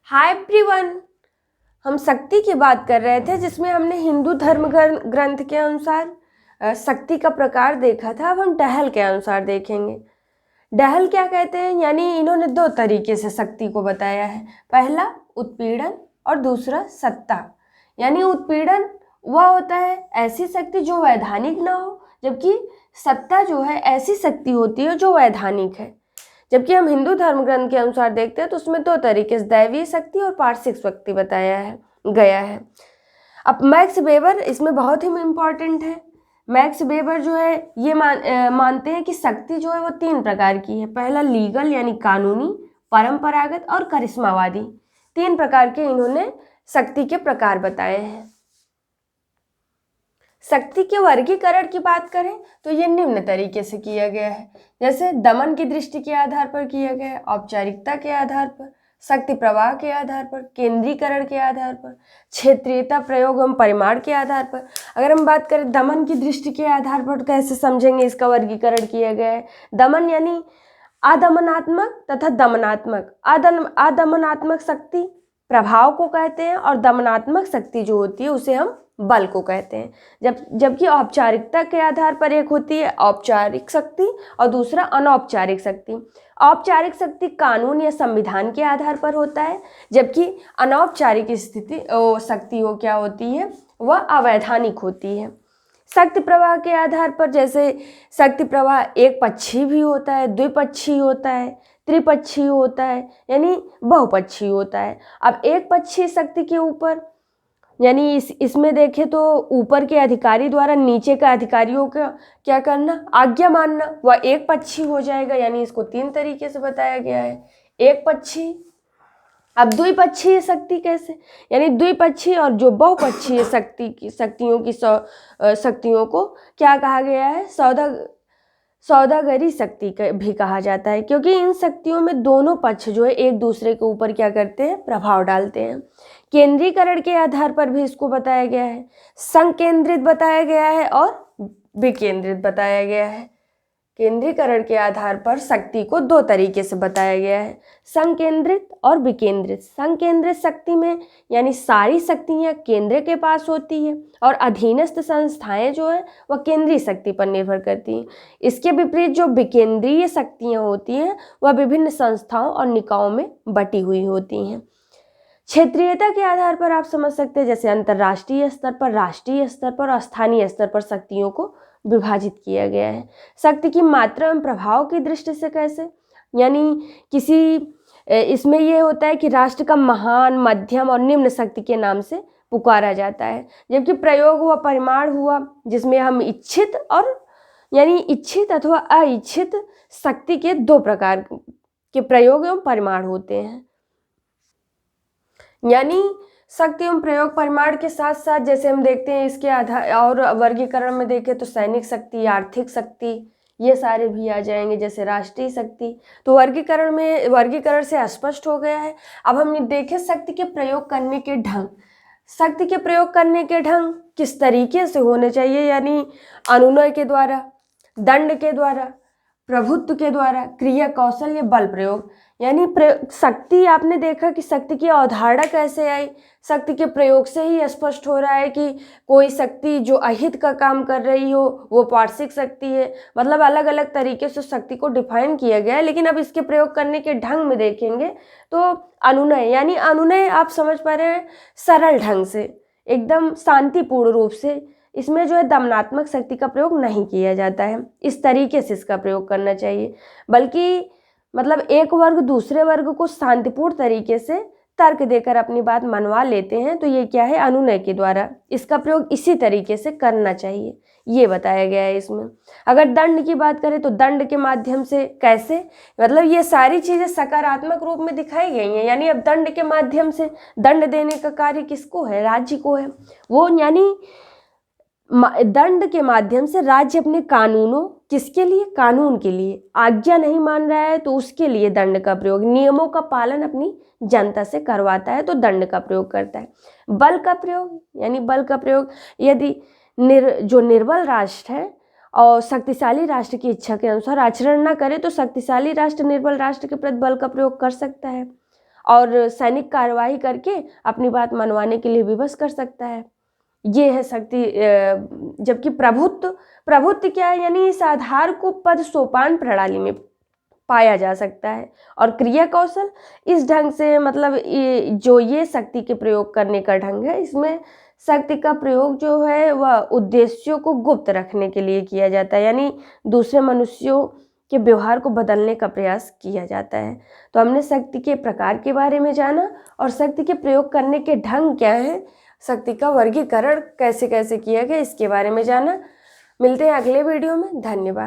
Hi everyone. हम शक्ति की बात कर रहे थे जिसमें हमने हिंदू धर्म ग्रंथ के अनुसार शक्ति का प्रकार देखा था। अब हम डहल के अनुसार देखेंगे। डहल क्या कहते हैं, यानी इन्होंने दो तरीके से शक्ति को बताया है। पहला उत्पीड़न और दूसरा सत्ता। यानी उत्पीड़न वह होता है ऐसी शक्ति जो वैधानिक ना हो, जबकि सत्ता जो है ऐसी शक्ति होती है जो वैधानिक है। जबकि हम हिंदू धर्म ग्रंथ के अनुसार देखते हैं तो उसमें दो तरीके से दैवीय शक्ति और पार्श्विक शक्ति बताया है गया है। अब मैक्स वेबर इसमें बहुत ही इम्पॉर्टेंट है। मैक्स वेबर जो है ये मानते हैं कि शक्ति जो है वो तीन प्रकार की है। पहला लीगल यानी कानूनी, परंपरागत और करिश्मावादी। तीन प्रकार के इन्होंने शक्ति के प्रकार बताए हैं। शक्ति के वर्गीकरण की बात करें तो ये निम्न तरीके से किया गया है। जैसे दमन की दृष्टि के आधार पर किया गया है, औपचारिकता के आधार पर, शक्ति प्रवाह के आधार पर, केंद्रीकरण के आधार पर, क्षेत्रीयता, प्रयोग एवं परिमाण के आधार पर। अगर हम बात करें दमन की दृष्टि के आधार पर तो कैसे समझेंगे, इसका वर्गीकरण किया गया है। दमन यानी आदमनात्मक तथा दमनात्मक। आदमनात्मक शक्ति प्रभाव को कहते हैं और दमनात्मक शक्ति जो होती है उसे हम बल को कहते हैं। जबकि औपचारिकता के आधार पर एक होती है औपचारिक शक्ति और दूसरा अनौपचारिक शक्ति। औपचारिक शक्ति कानून या संविधान के आधार पर होता है, जबकि अनौपचारिक शक्ति हो क्या होती है, वह अवैधानिक होती है। शक्ति प्रवाह के आधार पर जैसे शक्ति प्रवाह एक पक्षी भी होता है, द्विपक्षीय होता है, त्रिपक्षीय होता है, यानी बहुपक्षीय होता है। अब एक पक्षीय शक्ति के ऊपर यानी इसमें देखें तो ऊपर के अधिकारी द्वारा नीचे के अधिकारियों का क्या करना, आज्ञा मानना, वह एक पक्षीय हो जाएगा। यानी इसको तीन तरीके से बताया गया है। एक पक्षीय। अब द्विपक्षीय शक्ति कैसे, यानी द्विपक्षीय और जो बहुपक्षीय शक्तियों को क्या कहा गया है, सौदागरी शक्ति भी कहा जाता है, क्योंकि इन शक्तियों में दोनों पक्ष जो है एक दूसरे के ऊपर क्या करते हैं, प्रभाव डालते हैं। केंद्रीकरण के आधार पर भी इसको बताया गया है, संकेंद्रित बताया गया है और विकेंद्रित बताया गया है। केंद्रीकरण के आधार पर शक्ति को दो तरीके से बताया गया है, संकेंद्रित और विकेंद्रित। संकेंद्रित शक्ति में यानी सारी शक्तियाँ केंद्र के पास होती है और अधीनस्थ संस्थाएं जो है वह केंद्रीय शक्ति पर निर्भर करती हैं। इसके विपरीत जो विकेंद्रीय शक्तियाँ होती हैं वह विभिन्न संस्थाओं और निकायों में बटी हुई होती हैं। क्षेत्रीयता के आधार पर आप समझ सकते हैं, जैसे अंतर्राष्ट्रीय स्तर पर, राष्ट्रीय स्तर पर और स्थानीय स्तर पर शक्तियों को विभाजित किया गया है। शक्ति की मात्रा एवं प्रभाव की दृष्टि से कैसे, यानी इसमें यह होता है कि राष्ट्र का महान, मध्यम और निम्न शक्ति के नाम से पुकारा जाता है, जबकि प्रयोग हुआ, परिमाण हुआ, जिसमें हम इच्छित अथवा अइच्छित शक्ति के दो प्रकार के प्रयोग एवं परिमाण होते हैं। यानी शक्ति एवं प्रयोग परिमाण के साथ साथ जैसे हम देखते हैं इसके आधार और वर्गीकरण में देखें तो सैनिक शक्ति, आर्थिक शक्ति, ये सारे भी आ जाएंगे, जैसे राष्ट्रीय शक्ति। तो वर्गीकरण से स्पष्ट हो गया है। अब हम देखें शक्ति के प्रयोग करने के ढंग। शक्ति के प्रयोग करने के ढंग किस तरीके से होने चाहिए, यानी अनुनय के द्वारा, दंड के द्वारा, प्रभुत्व के द्वारा, क्रिया कौशल या बल प्रयोग। यानी शक्ति, आपने देखा कि शक्ति की अवधारणा कैसे आई, शक्ति के प्रयोग से ही स्पष्ट हो रहा है कि कोई शक्ति जो अहित का काम कर रही हो वो पार्श्विक शक्ति है। मतलब अलग अलग तरीके से शक्ति को डिफाइन किया गया है। लेकिन अब इसके प्रयोग करने के ढंग में देखेंगे तो अनुनय, यानी अनुनय आप समझ पा रहे हैं, सरल ढंग से, एकदम शांतिपूर्ण रूप से, इसमें जो है दमनात्मक शक्ति का प्रयोग नहीं किया जाता है। इस तरीके से इसका प्रयोग करना चाहिए, बल्कि मतलब एक वर्ग दूसरे वर्ग को शांतिपूर्ण तरीके से तर्क देकर अपनी बात मनवा लेते हैं, तो ये क्या है, अनुनय के द्वारा इसका प्रयोग इसी तरीके से करना चाहिए, ये बताया गया है इसमें। अगर दंड की बात करें तो दंड के माध्यम से कैसे, मतलब ये सारी चीज़ें सकारात्मक रूप में दिखाई गई हैं। यानी अब दंड के माध्यम से दंड देने का कार्य किसको है, राज्य को है। वो यानी दंड के माध्यम से राज्य अपने कानूनों, किसके लिए, कानून के लिए आज्ञा नहीं मान रहा है तो उसके लिए दंड का प्रयोग, नियमों का पालन अपनी जनता से करवाता है तो दंड का प्रयोग करता है। बल का प्रयोग, यानी बल का प्रयोग यदि जो निर्बल राष्ट्र है और शक्तिशाली राष्ट्र की इच्छा के अनुसार आचरण न करे तो शक्तिशाली राष्ट्र निर्बल राष्ट्र के प्रति बल का प्रयोग कर सकता है। और सैनिक कार्यवाही करके अपनी बात मनवाने के लिए विवश कर सकता है। ये है शक्ति। जबकि प्रभुत्व क्या है, यानी इस आधार को पद सोपान प्रणाली में पाया जा सकता है। और क्रिया कौशल इस ढंग से, मतलब ये शक्ति के प्रयोग करने का ढंग है, इसमें शक्ति का प्रयोग जो है वह उद्देश्यों को गुप्त रखने के लिए किया जाता है, यानी दूसरे मनुष्यों के व्यवहार को बदलने का प्रयास किया जाता है। तो हमने शक्ति के प्रकार के बारे में जाना और शक्ति के प्रयोग करने के ढंग क्या है, शक्ति का वर्गीकरण कैसे कैसे किया गया इसके बारे में जाना। मिलते हैं अगले वीडियो में। धन्यवाद।